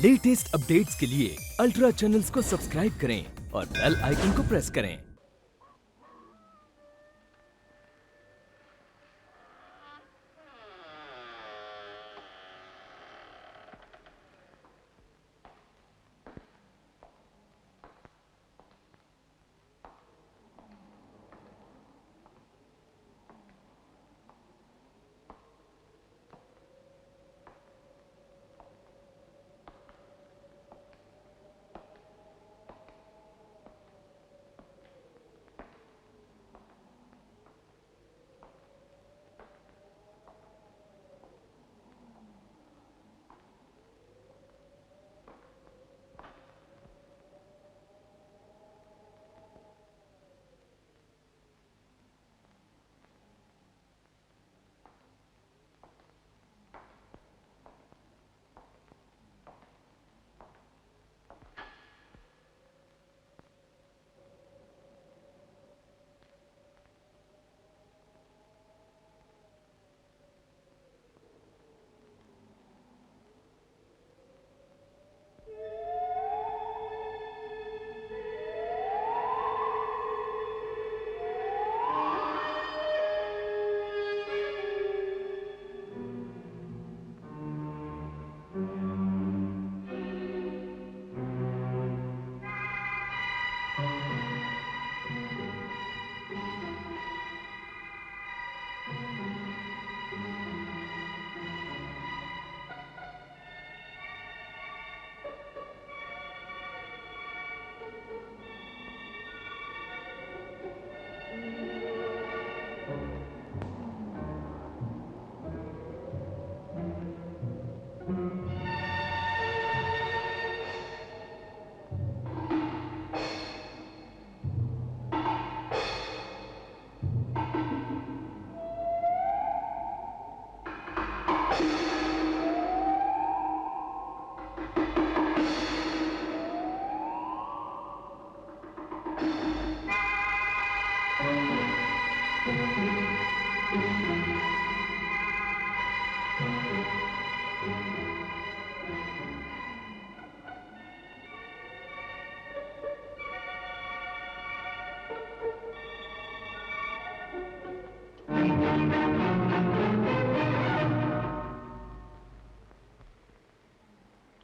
Latest updates के लिए ultra channels को सब्सक्राइब करें और बेल आइकन को प्रेस करें।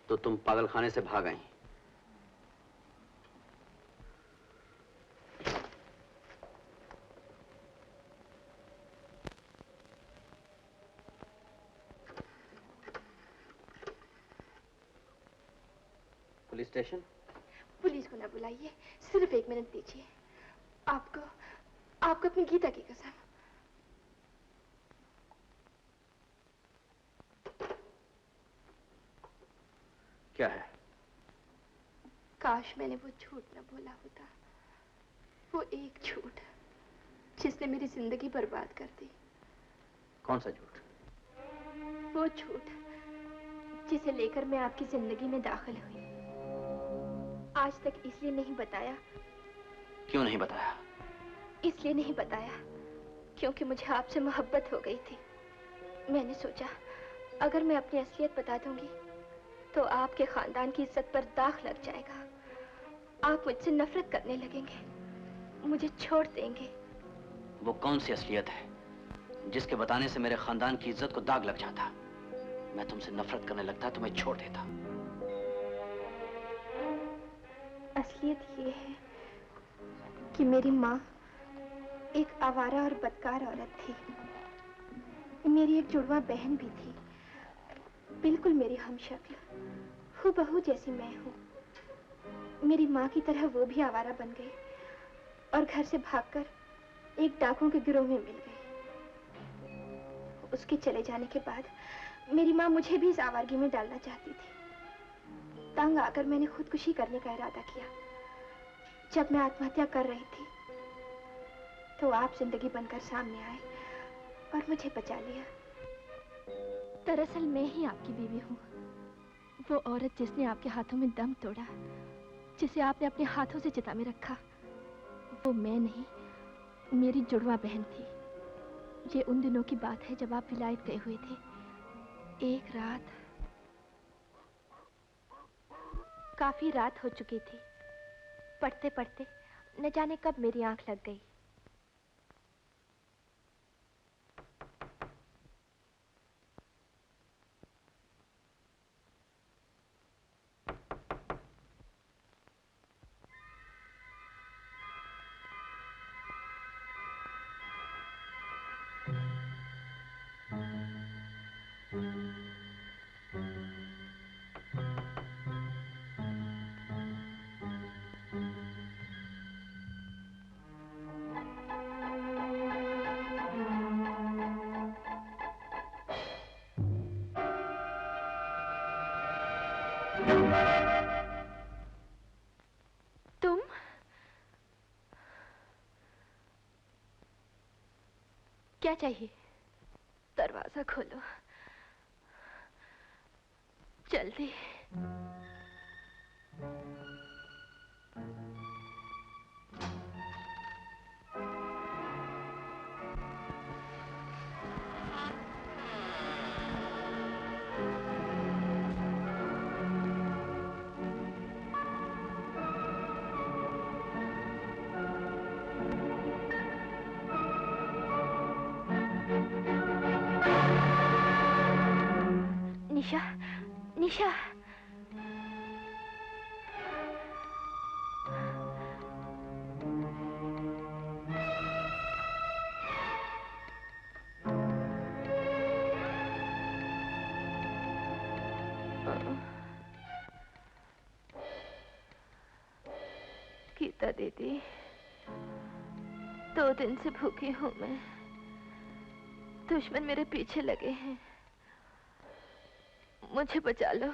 तो तुम पागलखाने से भाग आई। Police station? पुलिस को ना बुलाइए, सिर्फ 1 मिनट दीजिए। आपको अपनी गीता की कसम। क्या है? काश मैंने वो झूठ न बोला होता। वो एक झूठ जिसने मेरी जिंदगी बर्बाद कर दी। कौन सा झूठ? वो झूठ जिसे लेकर मैं आपकी जिंदगी में दाखिल हुई। आज तक इसलिए नहीं बताया। क्यों नहीं बताया? इसलिए नहीं बताया क्योंकि मुझे आपसे मोहब्बत हो गई थी। मैंने सोचा अगर मैं अपनी असलियत बता दूंगी तो आपके खानदान की इज्जत पर दाग लग जाएगा। आप मुझसे नफरत करने लगेंगे, मुझे छोड़ देंगे। वो कौन सी असलियत है जिसके बताने से मेरे खानदान की इज्जत को दाग लग जाता? मैं तुमसे नफरत करने लगता तो मैं छोड़ देता। असलियत ये है कि मेरी माँ एक आवारा और बदकार औरत थी। मेरी एक जुड़वा बहन भी थी, बिल्कुल मेरी हमशक्ल, हूबहू जैसी मैं हूँ। मेरी माँ की तरह वो भी आवारा बन गई और घर से भागकर एक डाकुओं के गिरोह में मिल गई। उसके चले जाने के बाद मेरी माँ मुझे भी इस आवारगी में डालना चाहती थी। तंग आकर मैंने खुदकुशी करने का इरादा किया। जब मैं आत्महत्या कर रही थी तो आप जिंदगी बनकर सामने आए और मुझे बचा लिया। दरअसल मैं ही आपकी बीवी हूँ, वो औरत जिसने आपके हाथों में दम तोड़ा, जिसे आपने अपने हाथों से चिता में रखा। वो मैं नहीं, मेरी जुड़वा बहन थी। ये उन दिनों की बात है जब आप विलायत गए हुए थे। एक रात काफी रात हो चुकी थी। पढ़ते पढ़ते न जाने कब मेरी आंख लग गई। तुम? क्या चाहिए? दरवाजा खोलो जल्दी। निशा, निशा। गीता दीदी, 2 दिन से भूखी हूं मैं। दुश्मन मेरे पीछे लगे हैं। मुझे बचा लो।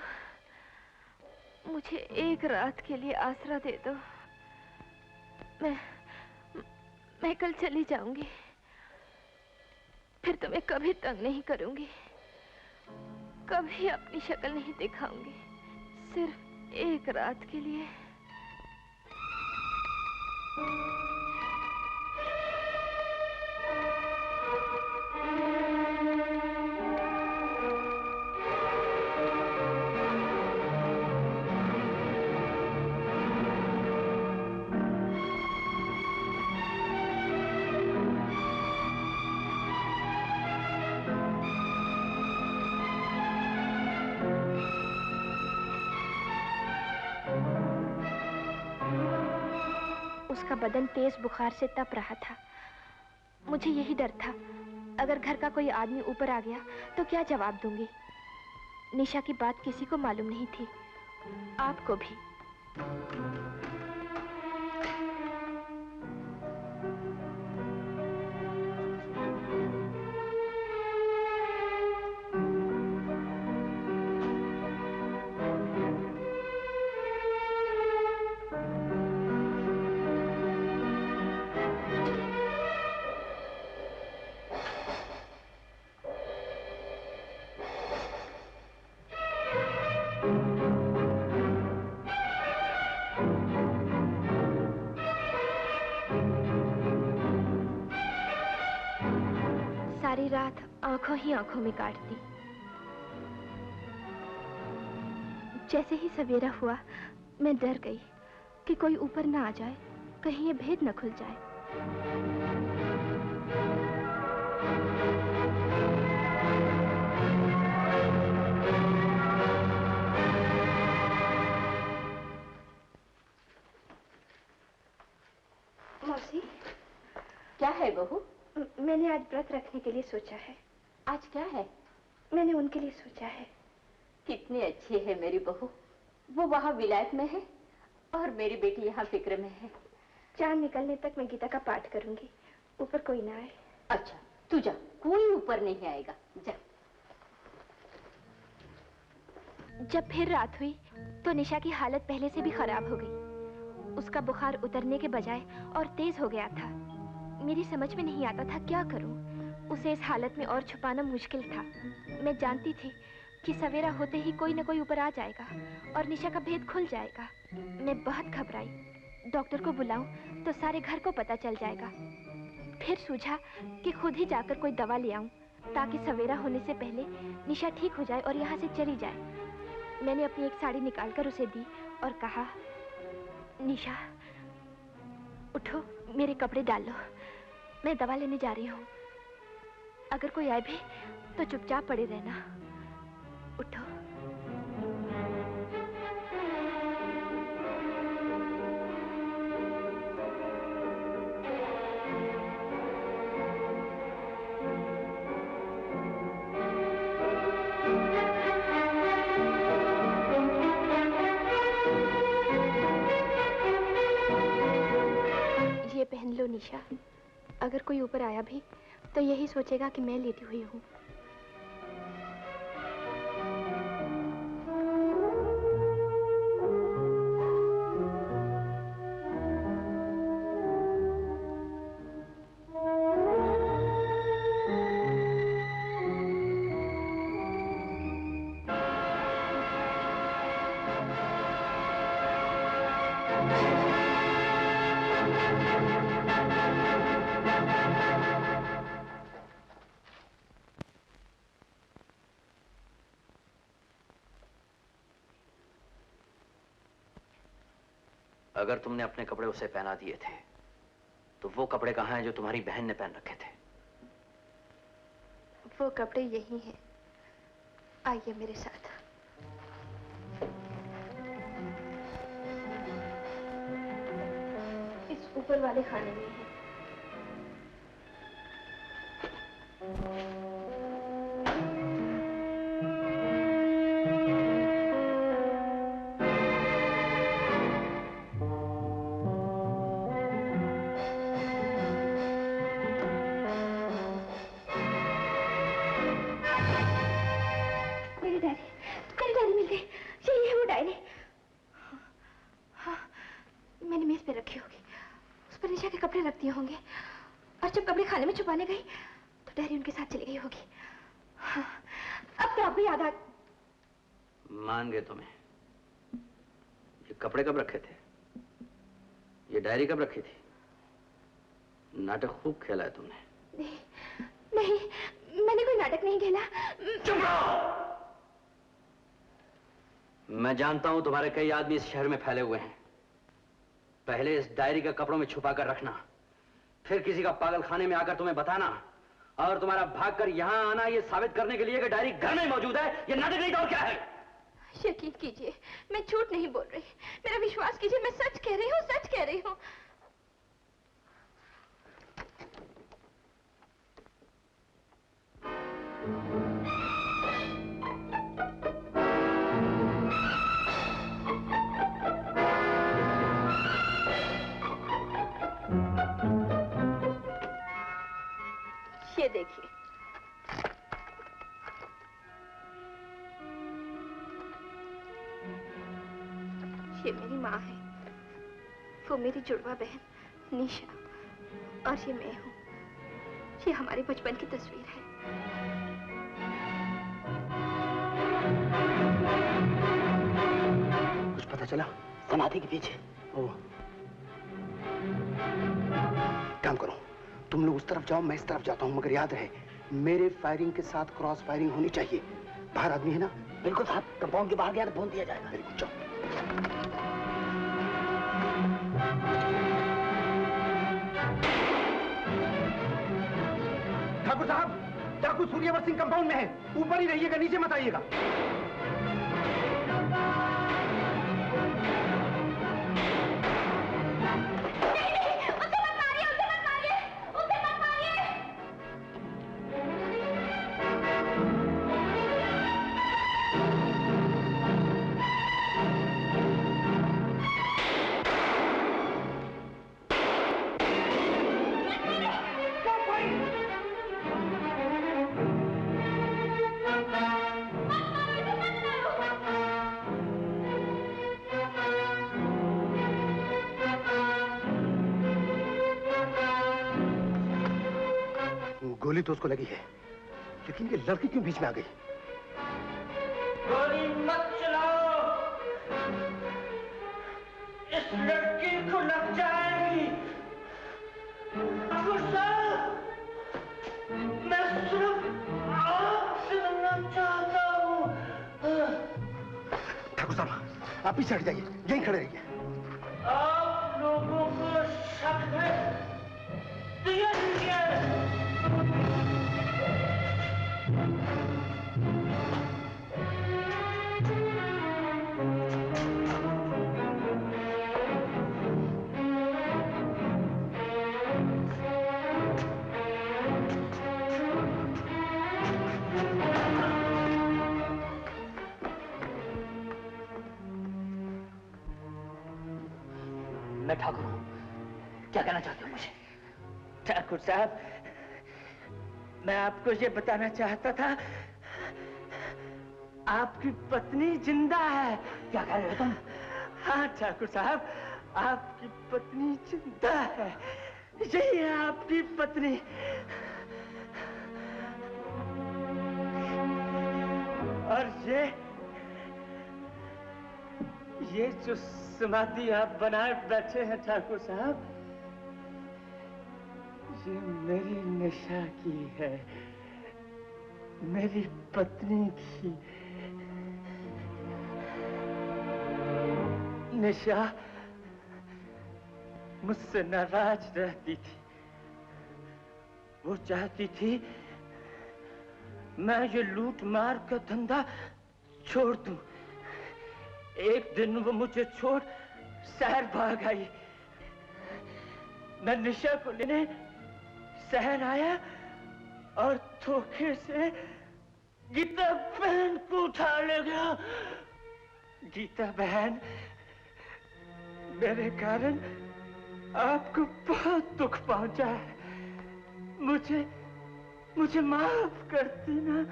मुझे एक रात के लिए आसरा दे दो। मैं कल चली जाऊंगी। फिर तुम्हें कभी तंग नहीं करूंगी, कभी अपनी शक्ल नहीं दिखाऊंगी। सिर्फ एक रात के लिए। उसका बदन तेज बुखार से तप रहा था। मुझे यही डर था, अगर घर का कोई आदमी ऊपर आ गया तो क्या जवाब दूंगी। निशा की बात किसी को मालूम नहीं थी, आपको भी। सारी रात आंखों ही आंखों में काटती। जैसे ही सवेरा हुआ मैं डर गई कि कोई ऊपर ना आ जाए, कहीं ये भेद न खुल जाए। मौसी। क्या है बहू? मैंने आज व्रत रखने के लिए सोचा है। आज क्या है? मैंने उनके लिए सोचा है। कितनी अच्छी है मेरी बहू। वो वहाँ विलायत में है और मेरी बेटी यहाँ फिक्र में है। चांद निकलने तक मैं गीता का पाठ करूंगी, ऊपर कोई ना आए। अच्छा तू जा, कोई ऊपर नहीं आएगा, जा। जब फिर रात हुई तो निशा की हालत पहले से भी खराब हो गई। उसका बुखार उतरने के बजाय और तेज हो गया था। मेरी समझ में नहीं आता था क्या करूं। उसे इस हालत में और छुपाना मुश्किल था। मैं जानती थी कि सवेरा होते ही कोई न कोई ऊपर आ जाएगा और निशा का भेद खुल जाएगा। मैं बहुत घबराई। डॉक्टर को बुलाऊं तो सारे घर को पता चल जाएगा। फिर सूझा कि खुद ही जाकर कोई दवा ले आऊं ताकि सवेरा होने से पहले निशा ठीक हो जाए और यहाँ से चली जाए। मैंने अपनी एक साड़ी निकालकर उसे दी और कहा, निशा उठो, मेरे कपड़े डाल लो, मैं दवा लेने जा रही हूँ। अगर कोई आए भी तो चुपचाप पड़े रहना। उठो। ये पहन लो निशा, अगर कोई ऊपर आया भी तो यही सोचेगा कि मैं लेटी हुई हूँ। अगर तुमने अपने कपड़े उसे पहना दिए थे तो वो कपड़े कहां हैं जो तुम्हारी बहन ने पहन रखे थे? वो कपड़े यही हैं। आइए मेरे साथ। इस ऊपर वाले खाने में है। मेरी डायरी मिल गई। यही है वो डायरी। हाँ, मैंने मेज पे रखी होगी। उस पर निशा के कपड़े रख दिए होंगे और जब कपड़े खाने में छुपाने गई तो डायरी उनके साथ चली गई होगी। हाँ, अब तो आपको याद आ। मान गए तुम्हें। ये कपड़े कब रखे थे? ये डायरी कब रखी थी? नाटक खूब खेला है तुमने। नहीं, मैंने कोई नाटक नहीं खेला। चुप रहो। मैं जानता हूं तुम्हारे कई आदमी इस शहर में फैले हुए हैं। पहले इस डायरी का कपड़ों में छुपा कर रखना, फिर किसी का पागल खाने में आकर तुम्हें बताना, और तुम्हारा भागकर यहां आना ये साबित करने के लिए कि डायरी घर में मौजूद है। ये नाटक नहीं तो और क्या है? यकीन कीजिए, मैं झूठ नहीं बोल रही। मेरा विश्वास कीजिए, मैं सच कह रही हूँ, सच कह रही हूँ। ये देखिए, ये मेरी माँ है, वो मेरी जुड़वा बहन निशा, और ये मैं हूँ। ये हमारे बचपन की तस्वीर है। कुछ पता चला? समाधि के पीछे। ओह, काम करो, तुम लोग उस तरफ जाओ, मैं इस तरफ जाता हूँ, मगर याद रहे मेरे फायरिंग के साथ क्रॉस फायरिंग होनी चाहिए। बाहर आदमी है ना? बिल्कुल साहब, कंपाउंड के बाहर गया तो फोन दिया जाएगा। वेरी गुड, जाओ। ठाकुर साहब, डाकू सूर्यवर सिंह कंपाउंड में है। ऊपर ही रहिएगा, नीचे मत आइएगा। गोली तो उसको लगी है, लेकिन ये लड़की क्यों बीच में आ गई? गोली मत चलाओ, इस लड़की को लग जाएगी। ठाकुर साहब, मैं सिर्फ आग से मिलना चाहता हूँ। ठाकुर साहब, आप पीछे हट जाइए, यहीं खड़े रहिए। आप लोगों को शक है? दिया दीजिए। मैं ठाकुर हूं, क्या कहना चाहते हो मुझे? ठाकुर साहब, मैं आपको ये बताना चाहता था, आपकी पत्नी जिंदा है। क्या कह रहे हो तुम? हाँ ठाकुर साहब, आपकी पत्नी जिंदा है। यही है आपकी पत्नी। और ये जो समाधि आप बनाए बैठे हैं ठाकुर साहब, ये मेरी निशा की है, मेरी पत्नी की। निशा मुझसे नाराज रहती थी। वो चाहती थी मैं ये लूट मार का धंधा छोड़ दूं। एक दिन वो मुझे छोड़ शहर भाग आई। मैं निशा को लेने शहर आया और धोखे से गीता बहन को उठा ले गया। गीता बहन, मेरे कारण आपको बहुत दुख पहुंचा है। मुझे माफ करती ना।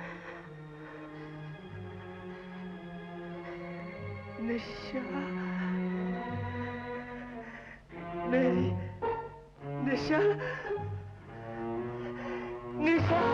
निशा, मेरी निशा, निशा।